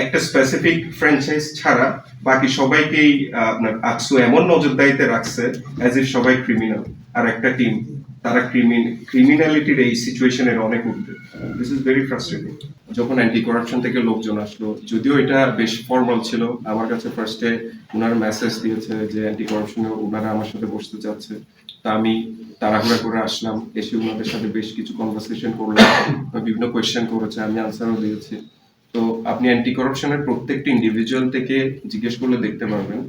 একটা specific franchise ছাড়া বাকি সবাইকেই আপনার আকসু এমন নজরদারিতে রাখছে অ্যাজ ইফ সবাই ক্রিমিনাল, আর একটা টিম তারা ক্রিমিনালিটির এই সিচুয়েশনের অনেক ঊর্ধ্বে। This is very frustrating. যখন অ্যান্টি কারাপশন থেকে লোকজন আসলো, যদিও এটা বেশ ফর্মাল ছিল, আমার কাছে ফার্স্টে ওনারা মেসেজ দিয়েছে যে অ্যান্টি কারাপশনে ওনারা আমার সাথে বসতে চাচ্ছে। তা আমি তাড়াহুড়া করে আসলাম, এসে ওনাদের সাথে বেশ কিছু কনভারসেশন করলাম, বিভিন্ন কোয়েশ্চেন করেছে, আমি আনসারও দিয়েছি। তো আপনি অ্যান্টি কারাপশনের প্রত্যেকটি ইন্ডিভিজুয়াল থেকে জিজ্ঞেস করলে দেখতে পারবেন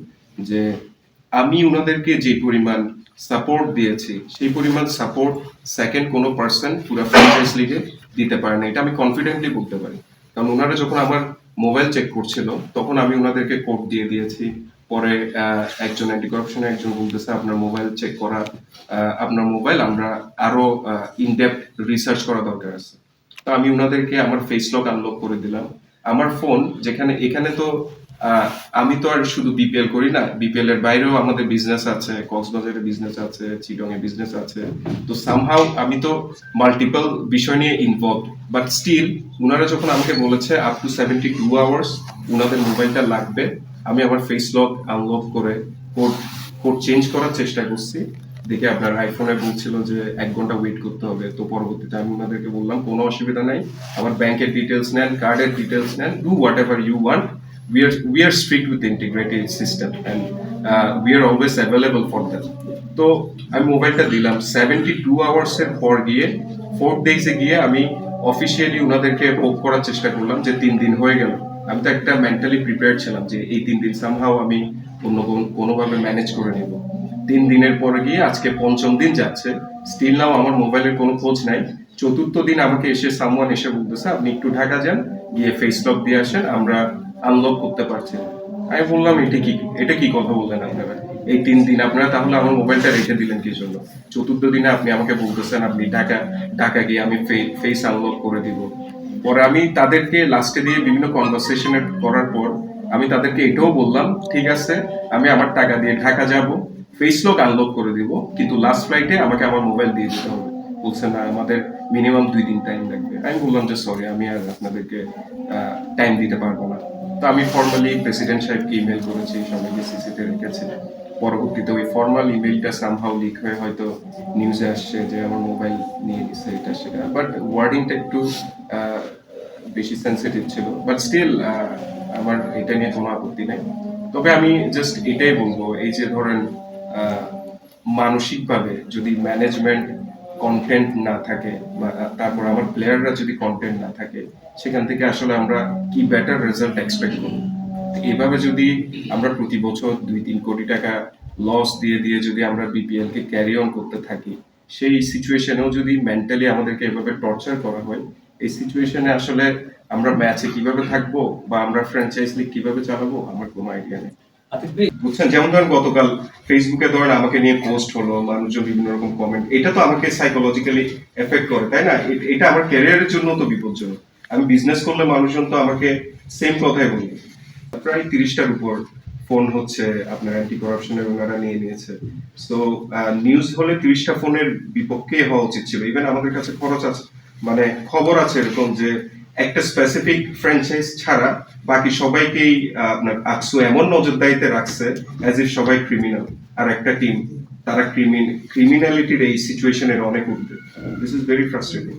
যে আমি ওনাদেরকে যে পরিমাণ সাপোর্ট দিয়েছি সেই পরিমাণ সাপোর্ট সেকেন্ড কোনো পার্সন পুরো ফ্র্যাঞ্চাইজ লিগে দিতে পারে না, এটা আমি কনফিডেন্টলি বলতে পারি। কারণ ওনারা যখন আমার মোবাইল চেক করছিল তখন আমি ওনাদেরকে কোড দিয়ে দিয়েছি। পরে একজন অ্যান্টি কারাপশনে একজন বলতেছে আপনার মোবাইল চেক করা, আপনার মোবাইল আমরা আরো ইনডেপথ রিসার্চ করা দরকার আছে। তো আমি ওনাদেরকে আমার ফেস লক আনলক করে দিলাম। আমার ফোন যেখানে, এখানে তো আমি তো আর শুধু বিপিএল করি না, বিপিএল এর বাইরেও আমাদের বিজনেস আছে, কক্সবাজারে বিজনেস আছে, চিটং এ বিজনেস আছে। তো সামহাউ আমি তো মাল্টিপল বিষয় নিয়ে ইনভলভ, বাট স্টিল ওনারা যখন আমাকে বলেছে আপ টু 72 আওয়ার্স ওনাদের মোবাইলটা লাগবে, আমি আমার ফেস লক আনলক করে কোড চেঞ্জ করার চেষ্টা করছি। দেখে আপনার আইফোনে বলছিল যে 1 ঘন্টা ওয়েট করতে হবে। তো পরবর্তীতে আমি ওনাদেরকে বললাম কোনো অসুবিধা নাই, আমার ব্যাংকের ডিটেলস নেন, কার্ডের ডিটেলস নেন, do whatever you want, we are strict with the integrated system and we are always available for them. তো আমি মোবাইলটা দিলাম, 72 আওয়ার্স এর পর গিয়ে 4 ডেজে গিয়ে আমি অফিসিয়ালি ওনাদেরকে পোক করার চেষ্টা করলাম যে 3 দিন হয়ে গেল। আমি তো একটা মেন্টালি প্রিপেয়ার ছিলাম যে এই 3 দিন সামহাও আমি কোনোভাবে ম্যানেজ করে নেব। 3 দিনের পরে গিয়ে আজকে 5ম দিন যাচ্ছে, স্টিল নাও আমার মোবাইলের কোনো খোঁজ নাই। 4র্থ দিন আমাকে এসে সামওয়ান এসে বলতেছে আপনি একটু ঢাকা যান, গিয়ে ফেস লক দিয়ে আসেন, আমরা আনলক করতে পারছি না। আমি বললাম এটা কি কথা বললেন আপনারা, এই 3 দিন আপনারা তাহলে আমার মোবাইলটা রেখে দিলেন কি জন্য? 4র্থ দিনে আপনি আমাকে বলতেছেন আপনি ঢাকা গিয়ে আমি ফেস আনলক করে দিব। পরে আমি তাদেরকে লাস্টে দিয়ে বিভিন্ন কনভারসেশন করার পর আমি তাদেরকে এটাও বললাম ঠিক আছে আমি আমার টাকা দিয়ে ঢাকা যাব, ফেস লক আনলক করে দিব, কিন্তু লাস্ট ফ্লাইটে আমাকে আমার মোবাইল দিয়ে দিতে হবে। বলছে না আমাদের মিনিমাম 2 দিন টাইম লাগবে। আমি বললাম যে সরি আমি আর আপনাদেরকে টাইম দিতে পারবো না। তো আমি ফর্মালি প্রেসিডেন্ট সাহেবকে ইমেল করেছি, সবাইকে সিসিতে রেখেছি। পরবর্তীতে ওই ফর্মাল ইমেলটা সামহাউ লিক হয়ে হয়তো নিউজে আসছে যে আমার মোবাইল নিয়ে নিছে এটা সেটা, বাট ওয়ার্ডিংটা একটু বেশি সেন্সিটিভ ছিল, বাট স্টিল আমার এটা নিয়ে কোনো আপত্তি নাই। তবে আমি জাস্ট এটাই বলবো, এই যে ধরেন মানসিকভাবে যদি ম্যানেজমেন্ট কন্টেন্ট না থাকে বা তারপর আমার প্লেয়াররা যদি কন্টেন্ট না থাকে, সেখান থেকে আসলে আমরা কি বেটার রেজাল্ট এক্সপেক্ট করব? এভাবে যদি আমরা প্রতি বছর 2-3 কোটি টাকা লস দিয়ে যদি আমরা বিপিএল কে ক্যারি অন করতে থাকি, সেই সিচুয়েশনেও যদি মেন্টালি আমাদেরকে এভাবে টর্চার করা হয়, এই সিচুয়েশনে আসলে আমরা ম্যাচে কিভাবে থাকবো বা আমরা ফ্র্যাঞ্চাইজ লিগ কিভাবে চালাবো আমার কোনো আইডিয়া নেই। বুঝছেন, যেমন ধরেন গতকাল ফেসবুকে ধরেন আমাকে নিয়ে পোস্ট হলো, মানুষজন বিভিন্ন রকম কমেন্ট, এটা তো আমাকে সাইকোলজিক্যালি এফেক্ট করে, তাই না? এটা আমার ক্যারিয়ারের জন্য তো বিপজ্জনক। আমি বিজনেস করলে মানুষজন তো আমাকে সেম কথাই বলবে। প্রায় 30টার উপর ফোন হচ্ছে আপনার অ্যান্টি কারাপশনের ওনারা নিয়ে নিয়েছে। সো নিউজ হলে 30টা ফোনের বিপক্ষে হওয়া উচিত ছিল। ইভেন আমাদের কাছে খরচ আছে, মানে খবর আছে এরকম যে একটা স্পেসিফিক ফ্র্যাঞ্চাইজ ছাড়া বাকি সবাইকেই আপনার আকসু এমন নজরদারিতে রাখছে অ্যাজ ইফ সবাই ক্রিমিনাল, আর একটা টিম তারা ক্রিমিনালিটির এই সিচুয়েশনের অনেক ঊর্ধ্বে। This is very frustrating.